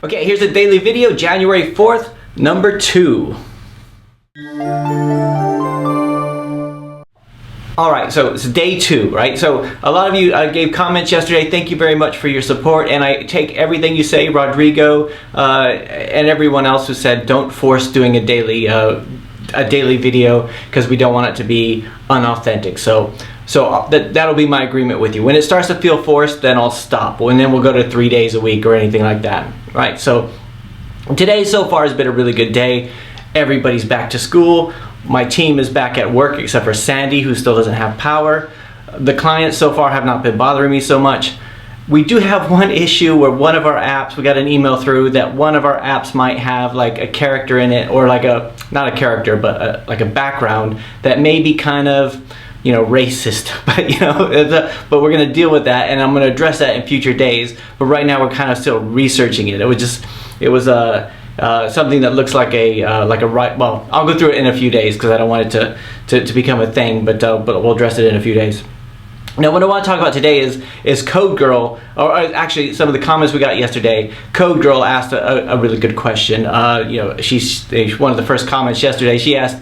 Okay, here's a daily video, January 4th, number 2. Alright, so it's day 2, right? So a lot of you gave comments yesterday. Thank you very much for your support, and I take everything you say, Rodrigo, and everyone else who said don't force doing a daily video because we don't want it to be unauthentic. So that'll be my agreement with you. When it starts to feel forced, then I'll stop, and then we'll go to 3 days a week or anything like that, right? So today so far has been a really good day. Everybody's back to school. My team is back at work except for Sandy, who still doesn't have power. The clients so far have not been bothering me so much. We do have one issue where one of our apps, we got an email through that one of our apps might have like a character in it, or like not a character, but like a background that may be kind of, you know, racist, but we're going to deal with that, and I'm going to address that in future days. But right now we're kind of still researching it. It was something that looks like a right. Well, I'll go through it in a few days because I don't want it to become a thing. But we'll address it in a few days. Now, what I want to talk about today is Code Girl, or actually some of the comments we got yesterday. Code Girl asked a really good question. You know, she's one of the first comments yesterday. She asked,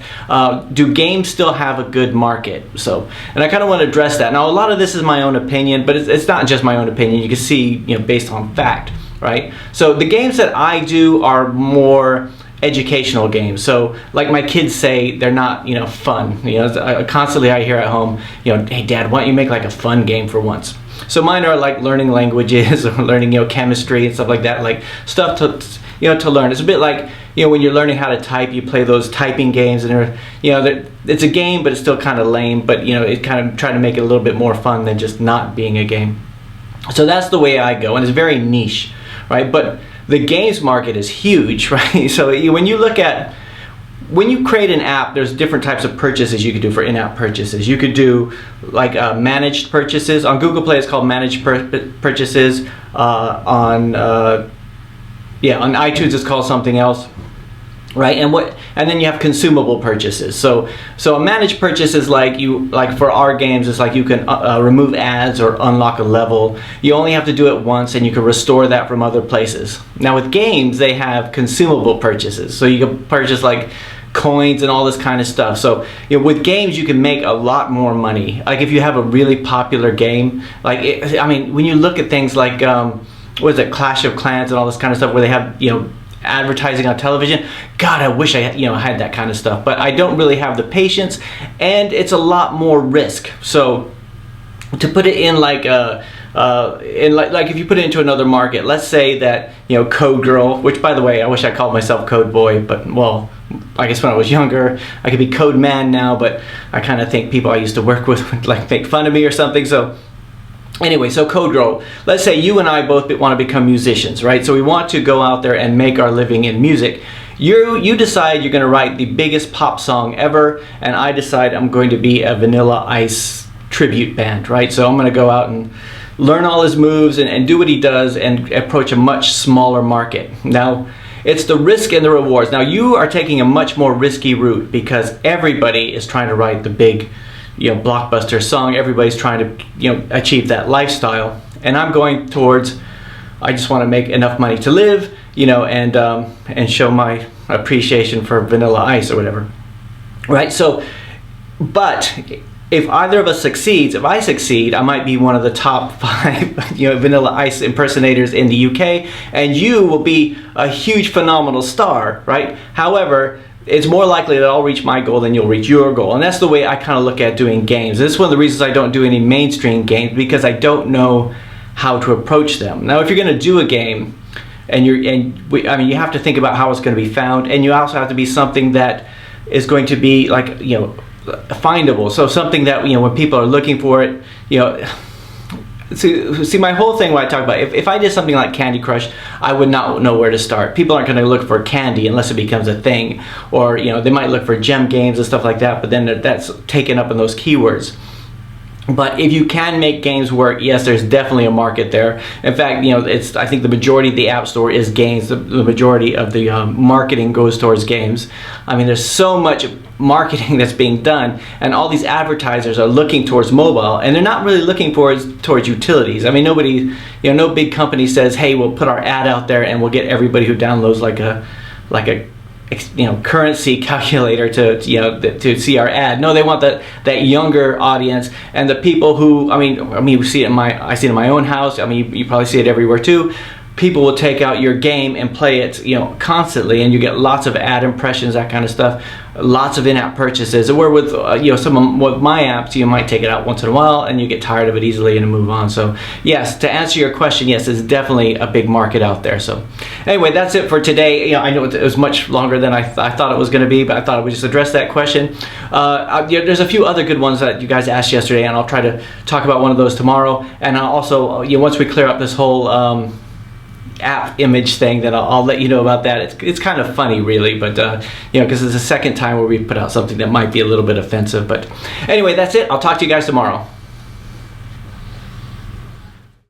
"Do games still have a good market?" And I kind of want to address that. Now, a lot of this is my own opinion, but it's not just my own opinion. You can see, you know, based on fact, right? So the games that I do are more educational games. So like my kids say, they're not, you know, fun. You know, constantly I hear at home, you know, "Hey Dad, why don't you make like a fun game for once?" So mine are like learning languages or learning, you know, chemistry and stuff like that, like stuff to, you know, to learn. It's a bit like, you know, when you're learning how to type, you play those typing games, and you know, it's a game, but it's still kind of lame. But you know, it kind of try to make it a little bit more fun than just not being a game. So that's the way I go, and it's very niche, right? But the games market is huge, right? So when you create an app, there's different types of purchases you could do for in-app purchases. You could do like managed purchases. On Google Play, it's called managed purchases. On iTunes, it's called something else, right? And then you have consumable purchases. So a managed purchase is like for our games, it's like you can remove ads or unlock a level. You only have to do it once, and you can restore that from other places. Now with games, they have consumable purchases. So you can purchase like coins and all this kind of stuff. So you know, with games, you can make a lot more money. Like if you have a really popular game, I mean, when you look at things like what is it, Clash of Clans and all this kind of stuff, where they have, you know, advertising on television. God, I wish I had that kind of stuff, but I don't really have the patience, and it's a lot more risk. So to put it in like if you put it into another market, let's say that, you know, Code Girl, which by the way, I wish I called myself Code Boy, but well, I guess when I was younger, I could be Code Man now, but I kind of think people I used to work with would like make fun of me or something. So anyway, so Code Girl, let's say you and I both want to become musicians, right? So we want to go out there and make our living in music. You decide you're going to write the biggest pop song ever, and I decide I'm going to be a Vanilla Ice tribute band, right? So I'm going to go out and learn all his moves and do what he does and approach a much smaller market. Now, it's the risk and the rewards. Now, you are taking a much more risky route because everybody is trying to write the big, you know, blockbuster song. Everybody's trying to, you know, achieve that lifestyle, and I'm going towards, I just want to make enough money to live, you know, and show my appreciation for Vanilla Ice or whatever, right? So, but if either of us succeeds, if I succeed, I might be one of the top 5, you know, Vanilla Ice impersonators in the UK, and you will be a huge, phenomenal star, right? However, it's more likely that I'll reach my goal than you'll reach your goal. And that's the way I kind of look at doing games. This is one of the reasons I don't do any mainstream games, because I don't know how to approach them. Now, if you're going to do a game, I mean, you have to think about how it's going to be found, and you also have to be something that is going to be like, you know, findable. So something that, you know, when people are looking for it, you know, see my whole thing when I talk about, if I did something like Candy Crush, I would not know where to start. People aren't going to look for candy unless it becomes a thing, or, you know, they might look for gem games and stuff like that, but then that's taken up in those keywords. But if you can make games work, yes, there's definitely a market there. In fact, I think the majority of the App Store is games. The majority of the marketing goes towards games. I mean, there's so much marketing that's being done, and all these advertisers are looking towards mobile, and they're not really looking towards utilities. I mean, nobody, no big company says, hey, we'll put our ad out there and we'll get everybody who downloads like a currency calculator to see our ad. No, they want that younger audience, and the people who, I mean we see it I see it in my own house. I mean, you probably see it everywhere too. People will take out your game and play it, constantly, and you get lots of ad impressions, that kind of stuff, lots of in-app purchases. Where with with my apps, you might take it out once in a while and you get tired of it easily and move on. So yes, to answer your question, yes, there's definitely a big market out there. So anyway, that's it for today. I know it was much longer than I thought it was going to be, but I thought I would just address that question. There's a few other good ones that you guys asked yesterday, and I'll try to talk about one of those tomorrow. And I'll also, once we clear up this whole app image thing, that I'll let you know about that. It's kind of funny, really, but because it's the second time where we put out something that might be a little bit offensive. But anyway, that's it. I'll talk to you guys tomorrow.